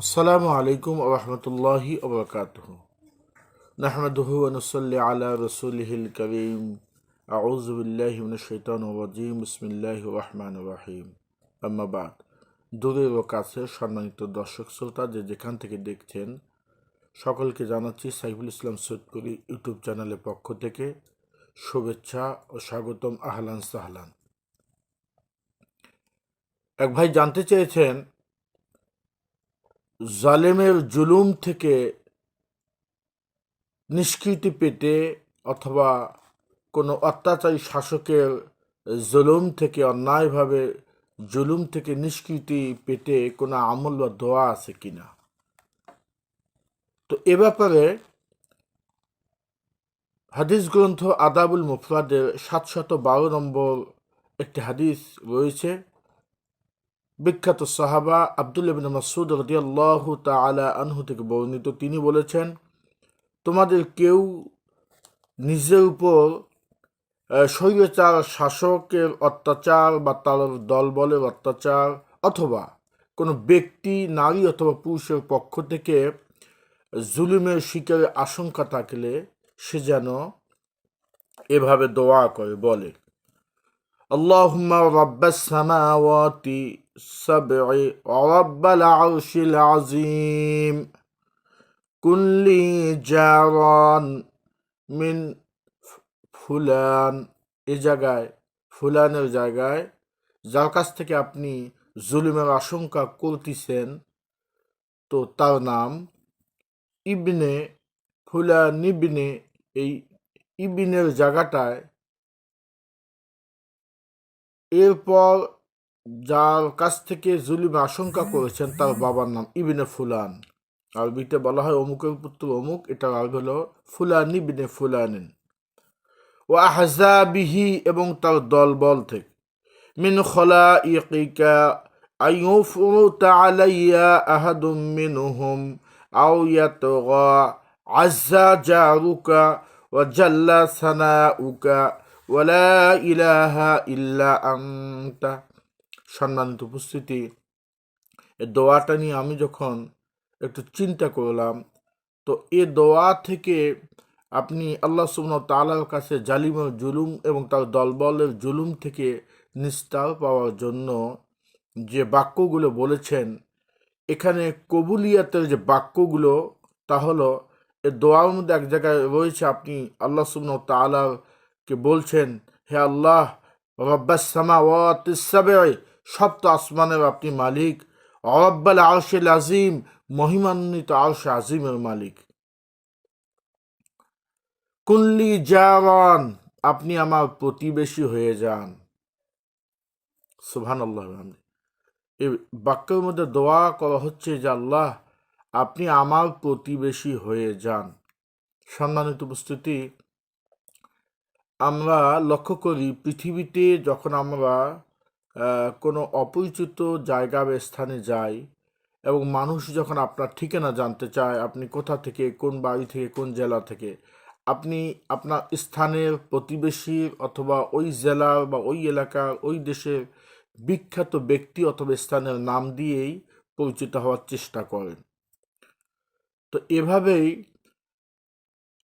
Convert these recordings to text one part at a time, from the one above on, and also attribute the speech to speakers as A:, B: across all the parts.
A: আসসালামু আলাইকুম ওয়া রাহমাতুল্লাহি ওয়া বারাকাতুহু। নাহমাদুহু ওয়া নুসাল্লি আলা রাসূলিহিল কারীম। আউযু বিল্লাহি মিনাশ শাইতানির রাজীম। বিসমিল্লাহির রাহমানির রাহিম। আম্মা বাদ। দূরের ও কাছের সম্মানিত দর্শক শ্রোতা যে যেখান থেকে দেখছেন সকলকে জানাচ্ছি সাইফুল ইসলাম সৈয়দপুরী ইউটিউব চ্যানেলের পক্ষ থেকে শুভেচ্ছা ও স্বাগতম। আহলান সাহলান। এক ভাই জানতে চেয়েছেন জালেমের জুলুম থেকে নিষ্কৃতি পেতে অথবা কোনো অত্যাচারী শাসকের জুলুম থেকে অন্যায়ভাবে জুলুম থেকে নিষ্কৃতি পেতে কোনো আমল বা দোয়া আছে কিনা। তো এ ব্যাপারে হাদিস গ্রন্থ আদাবুল মুফরাদের 712 নম্বর একটি হাদিস রয়েছে। বিখ্যাত সাহাবা আব্দুল্লাহ ইবনে মাসউদ রাদিয়াল্লাহু তাআলা আনহু থেকে বর্ণিত, তিনি বলেছেন, তোমাদের কেউ নিজের উপর স্বৈরাচার শাসকের অত্যাচার বা তার দলবলের অত্যাচার অথবা কোনো ব্যক্তি নারী অথবা পুরুষের পক্ষ থেকে জুলুমের শিকারের আশঙ্কা থাকলে সে যেন এভাবে দোয়া করে, বলে, আল্লাহুম্মা রাব্বাস সামাওয়াতি সাবঈ ওয়া রাব্বাল আরশিল আযীম কুল্লি জারান মিন ফুলান। এই জায়গায় ফুলানের জায়গায় যার কাছ থেকে আপনি জুলুমের আশঙ্কা করতেছেন, তো তার নাম ইবনে ফুলান ইবনে, এই ইবনের জায়গাটায় এরপর যার কাছ থেকে জুলুমের আশঙ্কা করেছেন তার বাবার নাম ইবনে ফুলান। আরবিতে বলা হয় অমুকের পুত্র অমুক, এটার আরবি হলো ফুলান ইবনে ফুলানিন। ও আহজাবিহি, এবং তার দলবল থেকে, মিন খলাইকিকা আইয়ুফরুতা আলাইয়া আহাদুম মিনহুম আও ইয়াতগা আজ্জা জারুকা ওয়া জাল্লা সানাউকা ওয়া লা ইলাহা ইল্লা আনতা। সম্মানিত উপস্থিতি, এই দোয়াটা নিয়ে আমি যখন একটু চিন্তা করলাম, তো এ দোয়া থেকে আপনি আল্লাহ সুবহানাহু ওয়া তাআলার কাছে জালিমের জুলুম এবং তার দলবলের জুলুম থেকে নিস্তার পাওয়ার জন্য যে বাক্যগুলো বলেছেন, এখানে কবুলিয়াতের যে বাক্যগুলো, তা হলো এ দোয়ার মধ্যে এক জায়গায় রয়েছে, আপনি আল্লাহ সুবহানাহু ওয়া তাআলাকে বলছেন, হে আল্লাহ, রব্বাস সামাওয়াতিস সাবঈ, সপ্ত আসমানের আপনি মালিক, রব্বাল আরশিল আযীম, মহিমান্বিত আরশ আজিমের মালিক, কুল্লি জারান, আপনি আমার প্রতিবেশী হয়ে যান। সুবহানাল্লাহ। এই বাক্যের মধ্যে দোয়া করা হচ্ছে যে আল্লাহ, আপনি আমার প্রতিবেশী হয়ে যান। সম্মানিত উপস্থিতি, আমরা লক্ষ্য করি পৃথিবীতে যখন আমরা কোনো অপরিচিত জায়গা বা স্থানে যাই এবং মানুষ যখন আপনার ঠিকানা জানতে চায়, আপনি কোথা থেকে, কোন বাড়ি থেকে, কোন জেলা থেকে, আপনি আপনার স্থানের প্রতিবেশীর অথবা ওই জেলার বা ওই এলাকার ওই দেশের বিখ্যাত ব্যক্তি অথবা স্থানের নাম দিয়েই পরিচিত হওয়ার চেষ্টা করেন। তো এভাবেই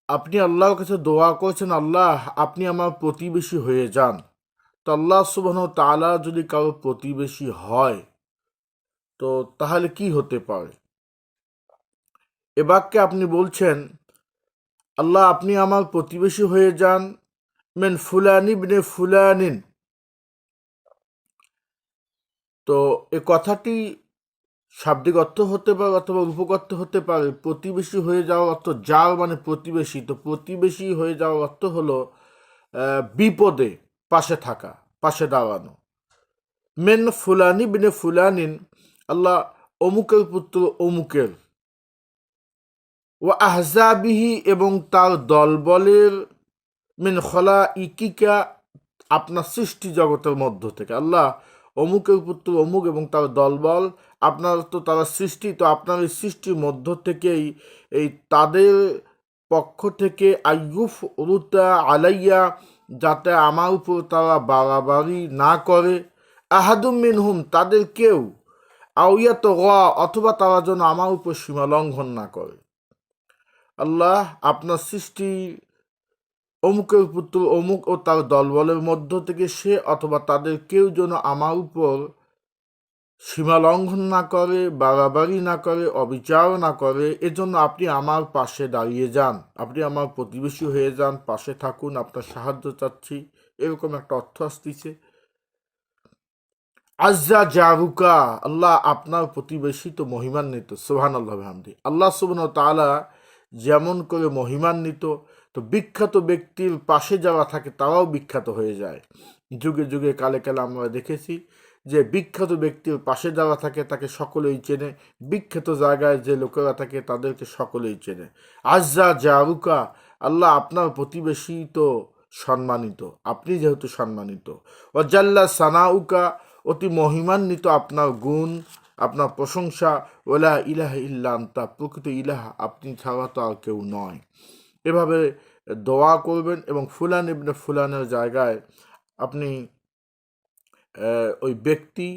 A: আপনি আল্লাহর কাছে দোয়া করেছেন, আল্লাহ আপনি আমার প্রতিবেশী হয়ে যান। তো আল্লাহ সুবহানাহু ওয়া তাআলা যদি কারো প্রতিবেশী হয়, তো তাহলে কি হতে পারে? এ বাক্যে আপনি বলছেন, আল্লাহ আপনি আমার প্রতিবেশী হয়ে যান মেন ফুলানি ইবনে ফুলানিন। তো এ কথাটি শাব্দিক অর্থ হতে পারে অথবা রূপক হতে পারে। প্রতিবেশী হয়ে যাওয়ার অর্থ যার মানে প্রতিবেশী, তো প্রতিবেশী হয়ে যাওয়ার অর্থ হলো বিপদে পাশে থাকা, পাশে দাঁড়ানো। মেন ফুলানি বিনে ফুলানিন, আল্লাহ অমুকের পুত্র অমুকের, ও আহজাবিহি, এবং তার দলবলের, মিন খলা ইকিকা, আপনার সৃষ্টি জগতের মধ্য থেকে। আল্লাহ অমুকের পুত্র অমুক এবং তার দলবল, আপনার তো তারা সৃষ্টি, তো আপনার এই সৃষ্টির মধ্য থেকেই এই তাদের পক্ষ থেকে আইয়ুফ রুতা আলাইয়া, যাতে আমার উপর তারা বাড়াবাড়ি না করে, আহাদুম মিনহুম, তাদের কেউ, আউয়া তো অথবা তারা যেন আমার উপর সীমা লঙ্ঘন না করে। আল্লাহ, আপনার সৃষ্টি অমুকের পুত্র অমুক ও তার দলবলের মধ্য থেকে সে অথবা তাদের কেউ যেন আমার উপর সীমা লঙ্ঘন না করে, বাড়াবাড়ি না করে, অবিচার না করে, এজন্য আপনি আমার পাশে দাঁড়িয়ে যান, আপনি আমার প্রতিবেশী হয়ে যান, পাশে থাকুন, আপনার সাহায্য চাচ্ছি, এরকম একটা অর্থ আসতেছে। আজ্জা জারুকা, আল্লাহ আপনার প্রতিবেশী তো মহিমান্বিত, সুবহানাল্লাহ বিহামদি। আল্লাহ সুবহানাহু ওয়া তাআলা যেমন করে মহিমান্বিত, তো বিখ্যাত ব্যক্তির পাশে যারা থাকে তারাও বিখ্যাত হয়ে যায়। যুগে যুগে কালে কালে আমরা দেখেছি যে বিখ্যাত ব্যক্তির পাশে যারা থাকে তাকে সকলেই চেনে, বিখ্যাত জায়গায় যে লোকেরা থাকে তাদেরকে সকলেই চেনে। আজ্জা জারুকা, আল্লাহ আপনার প্রতিবেশী তো সম্মানিত, আপনি যেহেতু সম্মানিত। ওয়াজাল্লা সানাউকা, অতি মহিমান্বিত আপনার গুণ, আপনার প্রশংসা। ওলা ইলাহা ইল্লা আনতা, প্রকৃত ইলাহ আপনি ছাড়া তো আর কেউ নয়। এভাবে দোয়া করবেন এবং ফুলান ইবনে ফুলানের জায়গায় আপনি ওই ব্যক্তি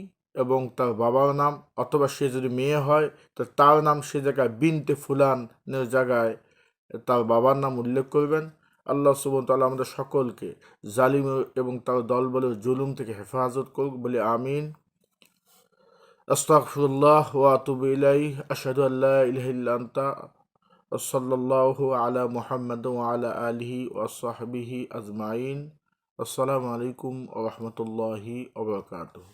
A: এবং তার বাবার নাম, অথবা সে যদি মেয়ে হয় তো তার নাম, সে জায়গায় বিনতে ফুলানের জায়গায় তার বাবার নাম উল্লেখ করবেন। আল্লাহ সুবহানাহু ওয়া তাআলা আমাদের সকলকে জালিম এবং তার দলবলের জুলুম থেকে হেফাজত করুক বলে আমিন। আস্তাগফিরুল্লাহ ওয়া আতুবু ইলাইহি, আশহাদু আল্লা ইলাহা ইল্লা আনতা, সাল্লাল্লাহু আলা মুহাম্মাদ ওয়া আলা আলিহি ওয়া সাহবিহি আজমাইন। আসসালামু আলাইকুম ওয়া রাহমাতুল্লাহি ওয়া বারাকাতুহু।